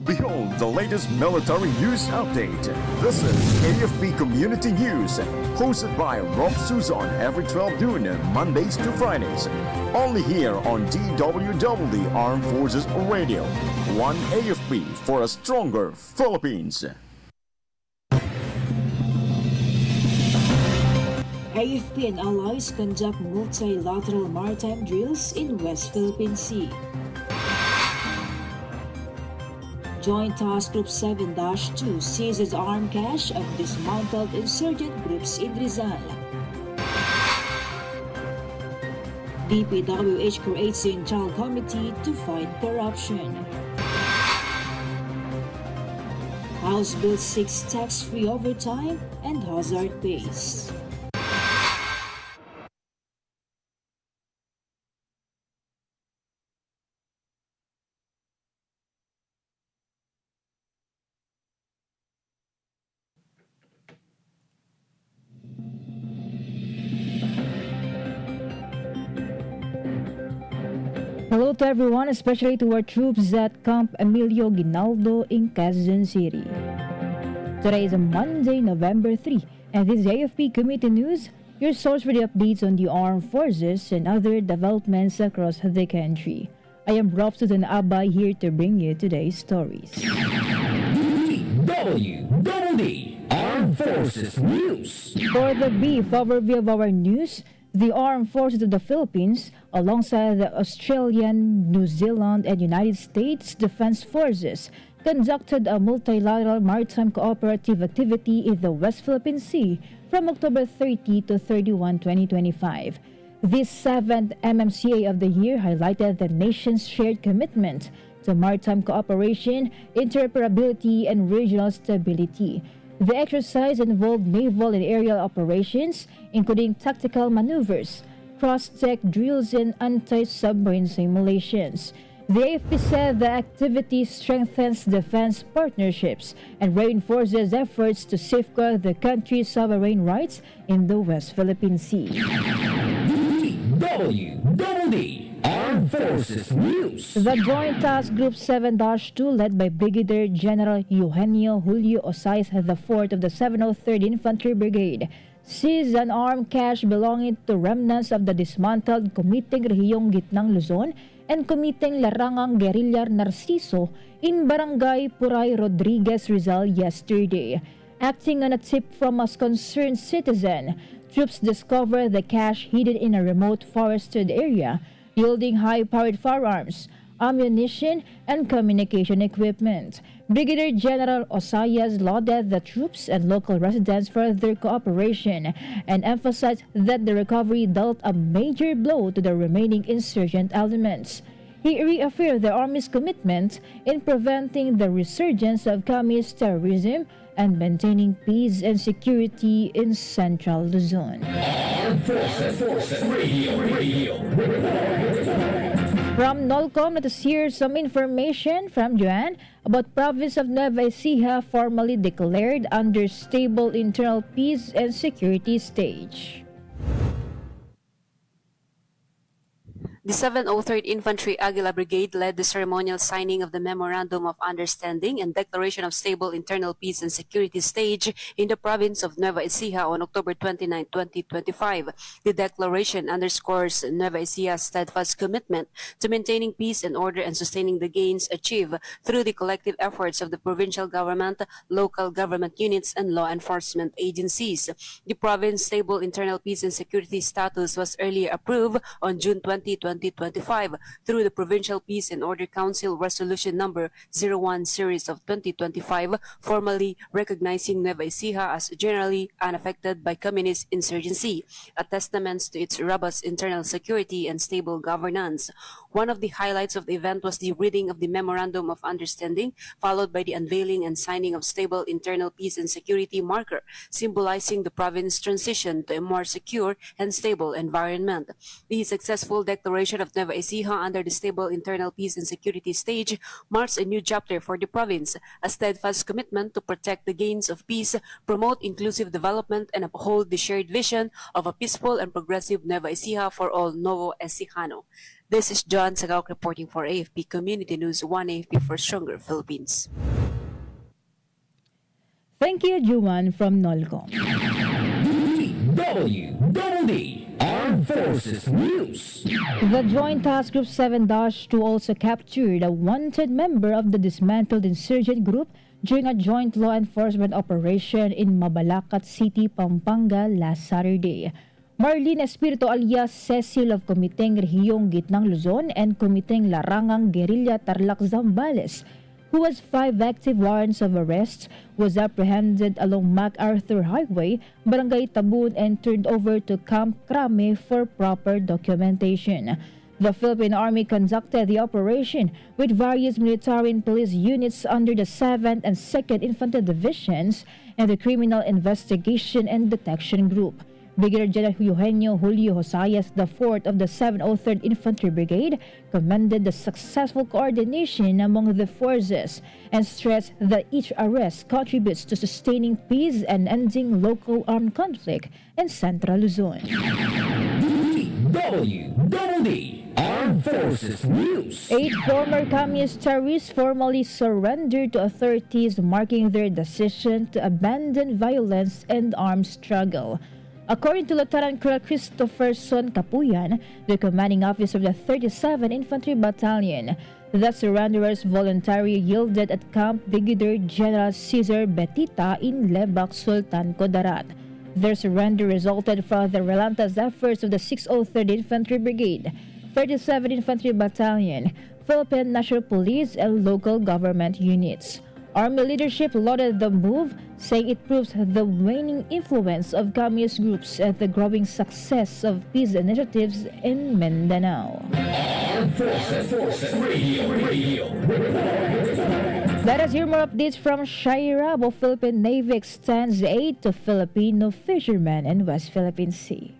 Behold the latest military news update. This is AFP Community News, hosted by Rob Susan every 12 noon, Mondays to Fridays. Only here on DWDD Armed Forces Radio. One AFP for a stronger Philippines. AFP and allies conduct multilateral maritime drills in West Philippine Sea. Joint Task Group 7-2 seizes armed cache of dismantled insurgent groups in Rizal. DPWH creates the internal committee to fight corruption. House Bill 6 tax-free overtime and hazard pays. Hello to everyone, especially to our troops at Camp Emilio Ginaldo in Quezon City. Today is a Monday, November 3, and this is AFP Committee News, your source for the updates on the armed forces and other developments across the country. I am Rob Susan Abay here to bring you today's stories. DWDD Armed Forces News. For the brief overview of our news, the Armed Forces of the Philippines, alongside the Australian, New Zealand, and United States Defense Forces, conducted a multilateral maritime cooperative activity in the West Philippine Sea from October 30 to 31, 2025. This 7th MMCA of the year highlighted the nation's shared commitment to maritime cooperation, interoperability, and regional stability. The exercise involved naval and aerial operations, including tactical maneuvers, cross-deck drills, and anti-submarine simulations. The AFP said the activity strengthens defense partnerships and reinforces efforts to safeguard the country's sovereign rights in the West Philippine Sea. DWDD Armed Forces News. The Joint Task Group 7-2, led by Brigadier General Eugenio Julio Osais IV of the 703rd Infantry Brigade, seized an armed cache belonging to remnants of the dismantled Komiteng Rehiyong Gitnang Luzon and Komiteng Larangang Guerrilla Narciso in Barangay Puray Rodriguez, Rizal yesterday. Acting on a tip from a concerned citizen, troops discovered the cache hidden in a remote forested area, yielding high-powered firearms, ammunition, and communication equipment. Brigadier General Osayas lauded the troops and local residents for their cooperation and emphasized that the recovery dealt a major blow to the remaining insurgent elements. He reaffirmed the Army's commitment in preventing the resurgence of communist terrorism and maintaining peace and security in Central Luzon. Armed Forces Radio. From NOLCOM, let us hear some information from Joanne about province of Nueva Ecija formally declared under stable internal peace and security stage. The 703rd Infantry Aguila Brigade led the ceremonial signing of the Memorandum of Understanding and Declaration of Stable Internal Peace and Security Stage in the province of Nueva Ecija on October 29, 2025. The declaration underscores Nueva Ecija's steadfast commitment to maintaining peace and order and sustaining the gains achieved through the collective efforts of the provincial government, local government units, and law enforcement agencies. The province's stable internal peace and security status was earlier approved on June 20, 2025 through the Provincial Peace and Order Council Resolution Number 01 Series of 2025, formally recognizing Nueva Ecija as generally unaffected by communist insurgency, a testament to its robust internal security and stable governance. One of the highlights of the event was the reading of the Memorandum of Understanding, followed by the unveiling and signing of stable internal peace and security marker, symbolizing the province's transition to a more secure and stable environment. The successful declaration of Nueva Ecija under the stable internal peace and security stage marks a new chapter for the province, a steadfast commitment to protect the gains of peace, promote inclusive development, and uphold the shared vision of a peaceful and progressive Nueva Ecija for all Novo Ecijano. This is John Sagauk reporting for AFP Community News, 1 AFP for Stronger Philippines. Thank you, Juan from Nolcom. DWDD Armed Forces News. The Joint Task Group 7-2 also captured a wanted member of the dismantled insurgent group during a joint law enforcement operation in Mabalacat City, Pampanga last Saturday. Marlene Espiritu alias Cecil of Komiteng Rehiyong Gitnang Luzon and Komiteng Larangang Guerrilla Tarlac Zambales, who has 5 active warrants of arrest, was apprehended along MacArthur Highway, Barangay Tabun, and turned over to Camp Crame for proper documentation. The Philippine Army conducted the operation with various military and police units under the 7th and 2nd Infantry Divisions and the Criminal Investigation and Detection Group. Brigadier General Eugenio Julio Hosayas IV of the 703rd Infantry Brigade commended the successful coordination among the forces and stressed that each arrest contributes to sustaining peace and ending local armed conflict in Central Luzon. DWDD Armed Forces News. 8 former communist terrorists formally surrendered to authorities, marking their decision to abandon violence and armed struggle. According to Lieutenant Colonel Christopher Son Capuyan, the commanding officer of the 37th Infantry Battalion, the surrenderers voluntarily yielded at Camp Brigadier General Cesar Betita in Lebac, Sultan Kudarat. Their surrender resulted from the relentless efforts of the 603rd Infantry Brigade, 37th Infantry Battalion, Philippine National Police, and local government units. Army leadership lauded the move, saying it proves the waning influence of communist groups and the growing success of peace initiatives in Mindanao. Armed Forces Radio. Let us hear more updates from Shaira. Philippine Navy extends aid to Filipino fishermen in West Philippine Sea.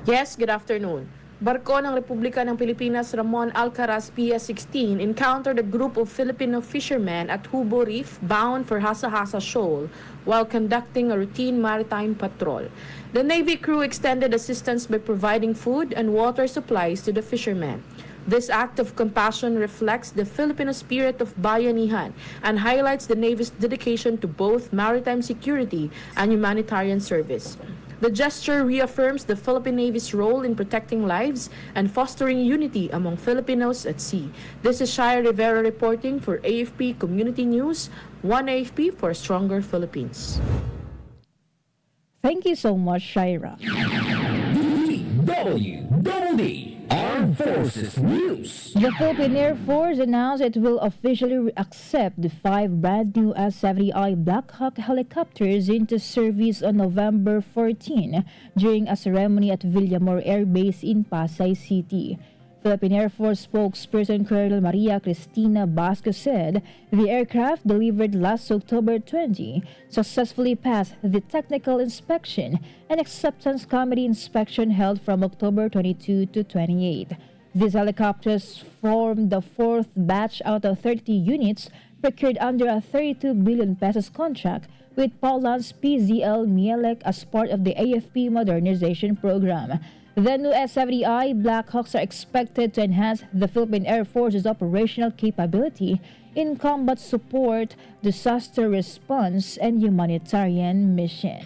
Yes, good afternoon. Barko ng Republika ng Pilipinas Ramon Alcaraz PS-16 encountered a group of Filipino fishermen at Hubo Reef bound for Hasa-Hasa Shoal while conducting a routine maritime patrol. The Navy crew extended assistance by providing food and water supplies to the fishermen. This act of compassion reflects the Filipino spirit of bayanihan and highlights the Navy's dedication to both maritime security and humanitarian service. The gesture reaffirms the Philippine Navy's role in protecting lives and fostering unity among Filipinos at sea. This is Shaya Rivera reporting for AFP Community News, 1 AFP for a Stronger Philippines. Thank you so much, Shaira. DWDD Armed Forces News. The Philippine Air Force announced it will officially accept the 5 brand new S-70I Black Hawk helicopters into service on November 14 during a ceremony at Villamor Air Base in Pasay City. Philippine Air Force spokesperson Colonel Maria Cristina Basco said the aircraft, delivered last October 20, successfully passed the technical inspection and acceptance committee inspection held from October 22 to 28. These helicopters form the 4th batch out of 30 units procured under a 32 billion pesos contract with Paulans PZL Mielec as part of the AFP modernization program. The new S-70I Black Hawks are expected to enhance the Philippine Air Force's operational capability in combat support, disaster response, and humanitarian mission.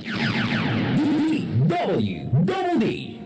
DWDD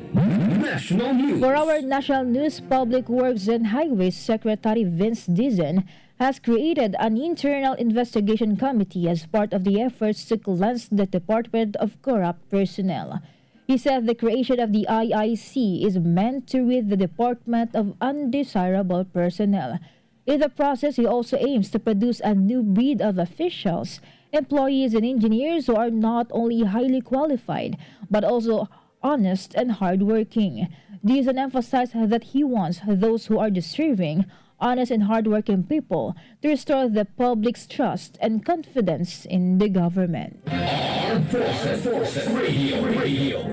National News. For our national news, Public Works and Highways Secretary Vince Dizon has created an internal investigation committee as part of the efforts to cleanse the Department of corrupt personnel. He said the creation of the IIC is meant to rid the department of undesirable personnel. In the process, he also aims to produce a new breed of officials, employees and engineers who are not only highly qualified, but also honest and hardworking. Dizon emphasized that he wants those who are deserving, honest and hardworking people to restore the public's trust and confidence in the government. Armed Forces Radio.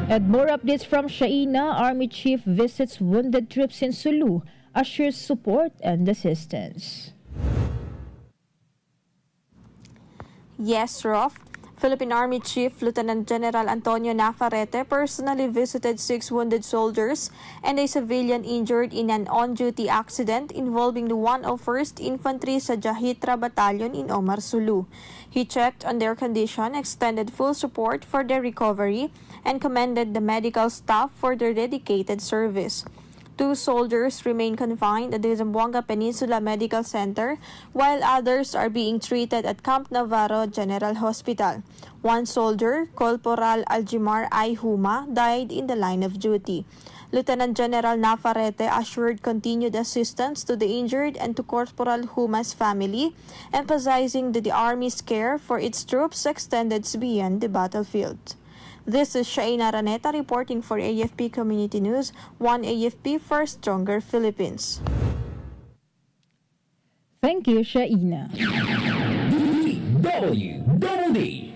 And more updates from Shaina. Army Chief visits wounded troops in Sulu, assures support and assistance. Yes, Rof. Philippine Army Chief Lieutenant General Antonio Navarrete personally visited 6 wounded soldiers and a civilian injured in an on-duty accident involving the 101st Infantry sa Jahitra Battalion in Omar Sulu. He checked on their condition, extended full support for their recovery, and commended the medical staff for their dedicated service. 2 soldiers remain confined at the Zamboanga Peninsula Medical Center, while others are being treated at Camp Navarro General Hospital. 1 soldier, Corporal Aljimar I. Huma, died in the line of duty. Lieutenant General Navarrete assured continued assistance to the injured and to Corporal Huma's family, emphasizing that the Army's care for its troops extended beyond the battlefield. This is Shaina Raneta reporting for AFP Community News, 1 AFP for Stronger Philippines. Thank you, Shaina. DWDD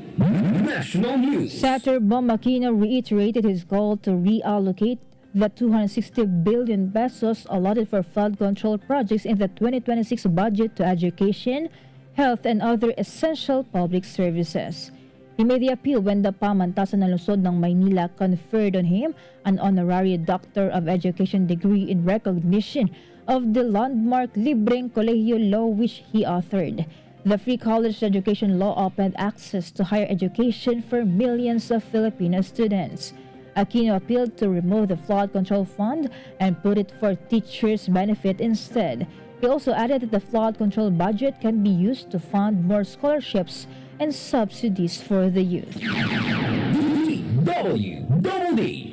National News. Senator Bong Aquino reiterated his goal to reallocate the 260 billion pesos allotted for flood control projects in the 2026 budget to education, health, and other essential public services. He made the appeal when the pamantasan ng lungsod ng Maynila conferred on him an honorary Doctor of Education degree in recognition of the landmark Libreng Kolehiyo Law which he authored. The free college education law opened access to higher education for millions of Filipino students. Aquino appealed to remove the flood control fund and put it for teachers' benefit instead. He also added that the flood control budget can be used to fund more scholarships and subsidies for the youth. DWDD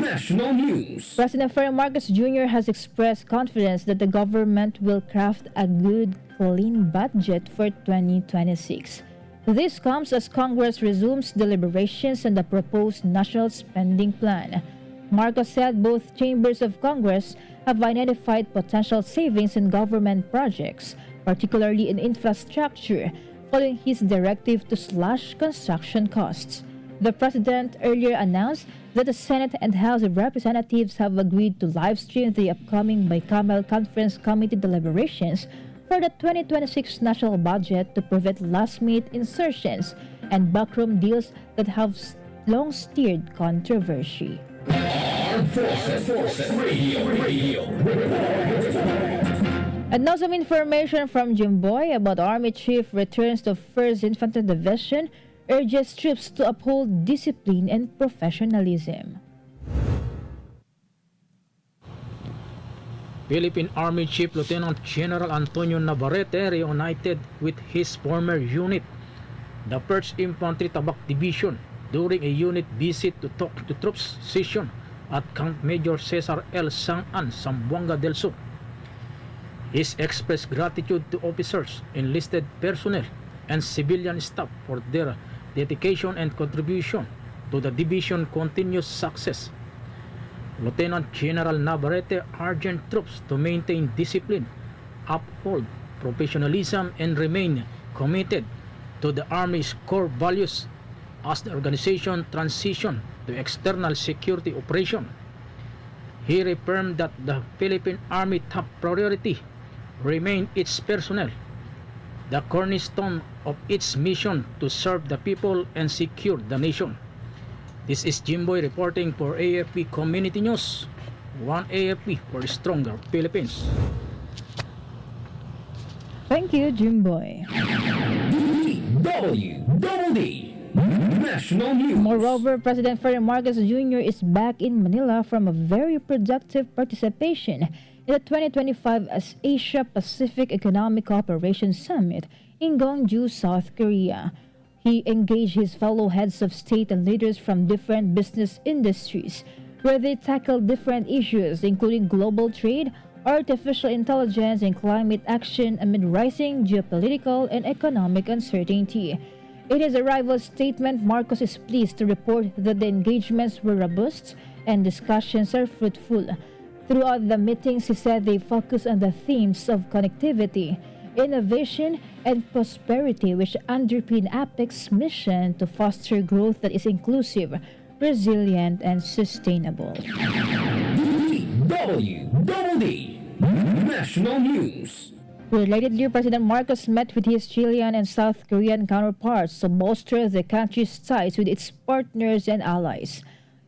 National News. President Ferdinand Marcos Jr. has expressed confidence that the government will craft a good, clean budget for 2026. This comes as Congress resumes deliberations on the proposed national spending plan. Marcos said both chambers of Congress have identified potential savings in government projects, particularly in infrastructure, following his directive to slash construction costs. The President earlier announced that the Senate and House of Representatives have agreed to livestream the upcoming bicameral conference committee deliberations for the 2026 national budget to prevent last-minute insertions and backroom deals that have long stirred controversy. Armed Forces Radio. And now some information from Jimboy about Army Chief returns to 1st Infantry Division, urges troops to uphold discipline and professionalism. Philippine Army Chief Lieutenant General Antonio Navarrete reunited with his former unit, the 1st Infantry Tabak Division, during a unit visit to talk to troops session at Camp Major Cesar L. Sangan, Zamboanga del Sur. He expressed gratitude to officers, enlisted personnel, and civilian staff for their dedication and contribution to the division's continuous success. Lieutenant General Navarrete urged troops to maintain discipline, uphold professionalism, and remain committed to the Army's core values as the organization transitions to external security operation. He reaffirmed that the Philippine Army top priority remain its personnel, the cornerstone of its mission to serve the people and secure the nation. This is Jimboy reporting for AFP Community News, 1 AFP for Stronger Philippines. Thank you, Jimboy. DWDD National News. Moreover, President Ferdinand Marcos Jr. is back in Manila from a very productive participation in the 2025 Asia-Pacific Economic Cooperation Summit in Gwangju, South Korea. He engaged his fellow heads of state and leaders from different business industries, where they tackled different issues including global trade, artificial intelligence, and climate action amid rising geopolitical and economic uncertainty. In his arrival statement, Marcos is pleased to report that the engagements were robust and discussions are fruitful. Throughout the meetings, he said they focus on the themes of connectivity, innovation, and prosperity, which underpin APEC's mission to foster growth that is inclusive, resilient, and sustainable. DWDD National News. Relatedly, President Marcos met with his Chilean and South Korean counterparts to bolster the country's ties with its partners and allies.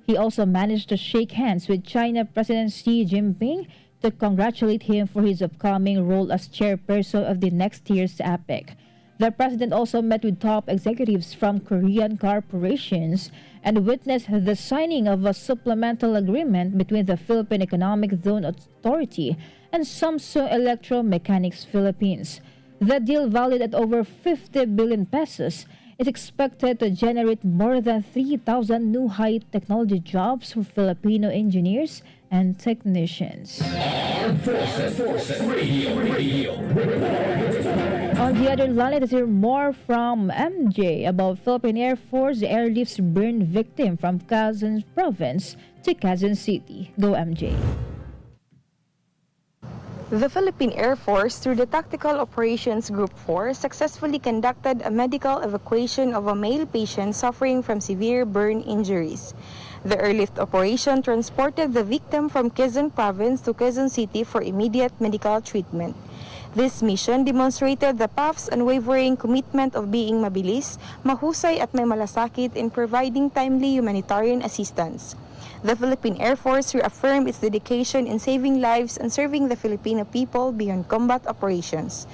He also managed to shake hands with China President Xi Jinping to congratulate him for his upcoming role as chairperson of the next year's APEC. The president also met with top executives from Korean corporations and witnessed the signing of a supplemental agreement between the Philippine Economic Zone Authority and Samsung Electromechanics Philippines. The deal, valued at over 50 billion pesos, is expected to generate more than 3,000 new high-technology jobs for Filipino engineers and technicians. Armed Forces Radio. On the other line, let's hear more from MJ about Philippine Air Force airlifts burned victim from Quezon Province to Quezon City. Go MJ. The Philippine Air Force, through the Tactical Operations Group 4, successfully conducted a medical evacuation of a male patient suffering from severe burn injuries. The airlift operation transported the victim from Quezon Province to Quezon City for immediate medical treatment. This mission demonstrated the PAF's unwavering commitment of being mabilis, mahusay at may malasakit in providing timely humanitarian assistance. The Philippine Air Force reaffirmed its dedication in saving lives and serving the Filipino people beyond combat operations.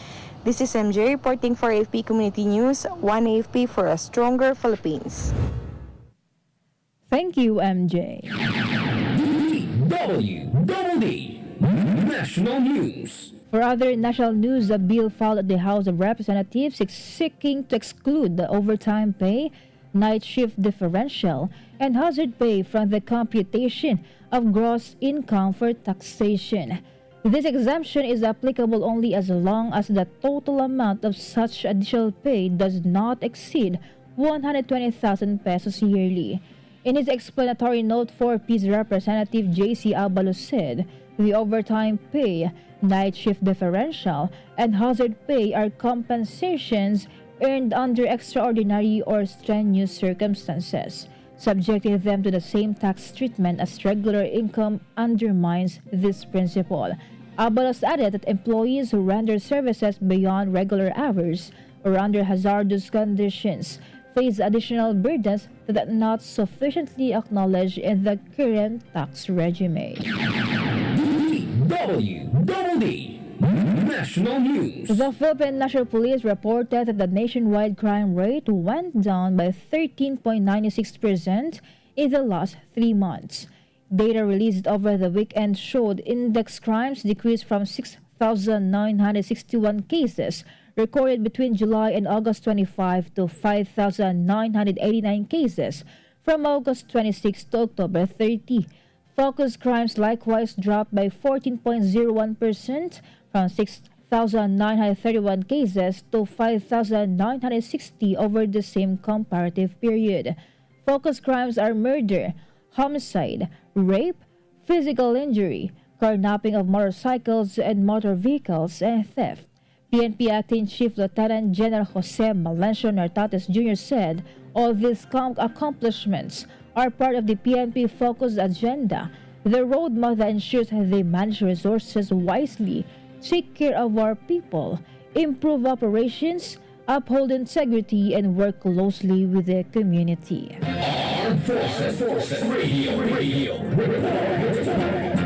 This is MJ reporting for AFP Community News, one AFP for a stronger Philippines. Thank you, MJ. DWDD National News. For other national news, a bill filed at the House of Representatives is seeking to exclude the overtime pay, night shift differential, and hazard pay from the computation of gross income for taxation. This exemption is applicable only as long as the total amount of such additional pay does not exceed 120,000 pesos yearly. In his explanatory note, 4P's Representative J.C. Abalos said the overtime pay, night shift differential, and hazard pay are compensations earned under extraordinary or strenuous circumstances. Subjecting them to the same tax treatment as regular income undermines this principle. Abalos added that employees who render services beyond regular hours or under hazardous conditions face additional burdens that are not sufficiently acknowledged in the current tax regime. DWDD National News. The Philippine National Police reported that the nationwide crime rate went down by 13.96% in the last 3 months. Data released over the weekend showed index crimes decreased from 6,961 cases recorded between July and August 25 to 5,989 cases from August 26 to October 30. Focus crimes likewise dropped by 14.01% from 6,931 cases to 5,960 over the same comparative period. Focus crimes are murder, homicide, rape, physical injury, carnapping of motorcycles and motor vehicles, and theft. PNP Acting Chief Lieutenant General Jose Malencio Nartates Jr. said all these accomplishments are part of the PNP Focus agenda, the roadmap that ensures they manage resources wisely, take care of our people, improve operations, uphold integrity, and work closely with the community. Armed Forces Radio.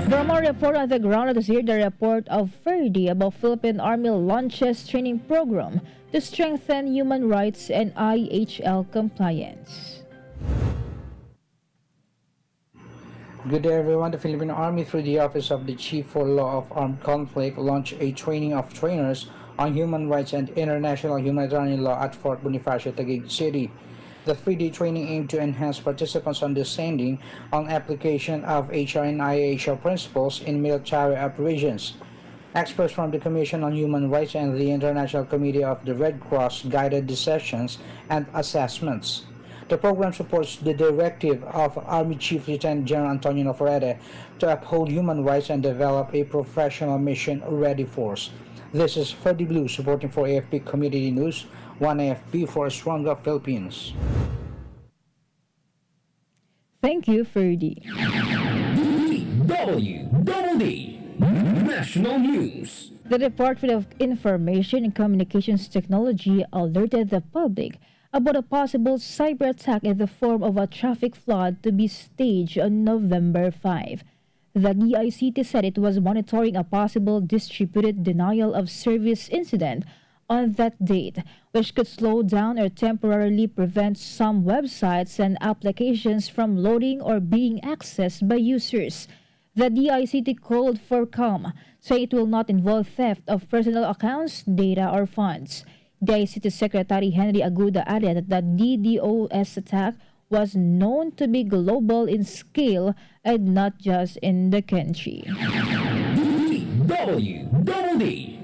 For more report on the ground, let us hear the report of Ferdy about Philippine Army launches training program to strengthen human rights and IHL compliance. Good day everyone. The Philippine Army, through the Office of the Chief for Law of Armed Conflict, launched a training of trainers on human rights and international humanitarian law at Fort Bonifacio, Taguig City. The 3-day training aimed to enhance participants' understanding on application of HR and IHL principles in military operations. Experts from the Commission on Human Rights and the International Committee of the Red Cross guided the sessions and assessments. The program supports the directive of Army Chief Lieutenant General Antonio Navarrete to uphold human rights and develop a professional mission-ready force. This is Ferdy Blue supporting for AFP Community News, one AFP for a stronger Philippines. Thank you, Ferdy. DWDD National News. The Department of Information and Communications Technology alerted the public about a possible cyber attack in the form of a traffic flood to be staged on November 5. The DICT said it was monitoring a possible distributed denial of service incident on that date, which could slow down or temporarily prevent some websites and applications from loading or being accessed by users. The DICT called for calm, saying it will not involve theft of personal accounts, data, or funds. DICT Secretary Henry Aguda added that the DDoS attack was known to be global in scale and not just in the country. DWDD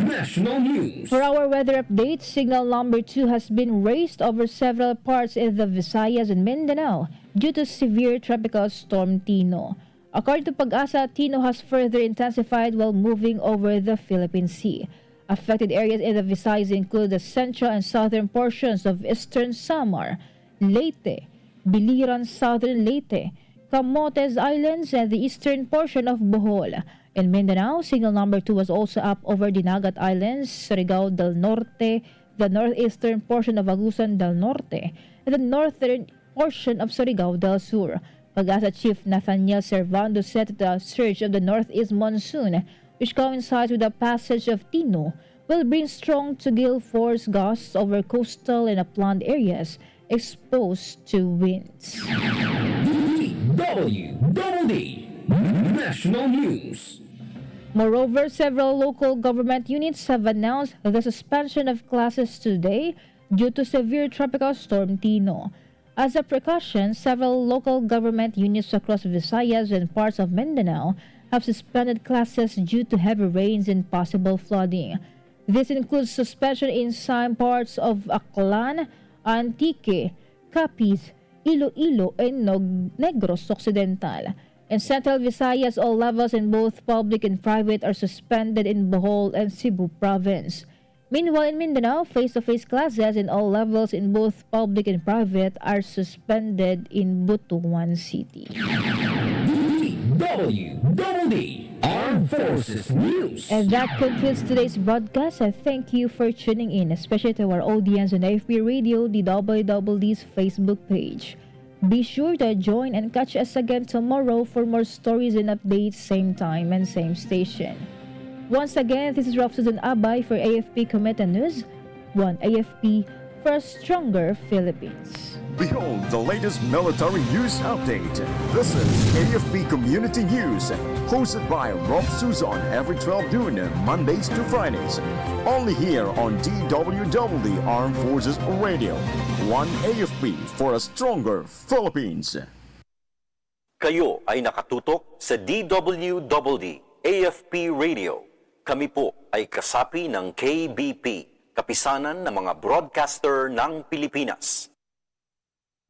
National News. For our weather update, signal number 2 has been raised over several parts in the Visayas and Mindanao due to severe tropical storm Tino. According to Pag-asa, Tino has further intensified while moving over the Philippine Sea. Affected areas in the Visayas include the central and southern portions of eastern Samar, Leyte, Biliran, southern Leyte, Camotes Islands, and the eastern portion of Bohol. In Mindanao, signal number 2 was also up over Dinagat Islands, Surigao del Norte, the northeastern portion of Agusan del Norte, and the northern portion of Surigao del Sur. Pag-asa Chief Nathaniel Servando said that the surge of the northeast monsoon, which coincides with the passage of Tino, will bring strong to gale force gusts over coastal and upland areas exposed to winds. DWDD National News. Moreover, several local government units have announced the suspension of classes today due to severe tropical storm Tino. As a precaution, several local government units across Visayas and parts of Mindanao have suspended classes due to heavy rains and possible flooding. This includes suspension in some parts of Aklan, Antique, Capiz, Iloilo, and Negros Occidental. In Central Visayas, all levels in both public and private are suspended in Bohol and Cebu Province. Meanwhile, in Mindanao, face-to-face classes in all levels in both public and private are suspended in Butuan City. DWDD Armed Forces News. And that concludes today's broadcast. I thank you for tuning in, especially to our audience on AFP Radio, the DWDD's Facebook page. Be sure to join and catch us again tomorrow for more stories and updates, same time and same station. Once again, this is Susan Abay for AFP Cometa News. One AFP for a stronger Philippines. Behold the latest military news update. This is AFP Community News, hosted by Rob Susan every 12 noon, Mondays to Fridays. Only here on DWDD Armed Forces Radio. One AFP for a stronger Philippines. Kayo ay nakatutok sa DWDD AFP Radio. Kami po ay kasapi ng KBP, Kapisanan ng mga Broadcaster ng Pilipinas.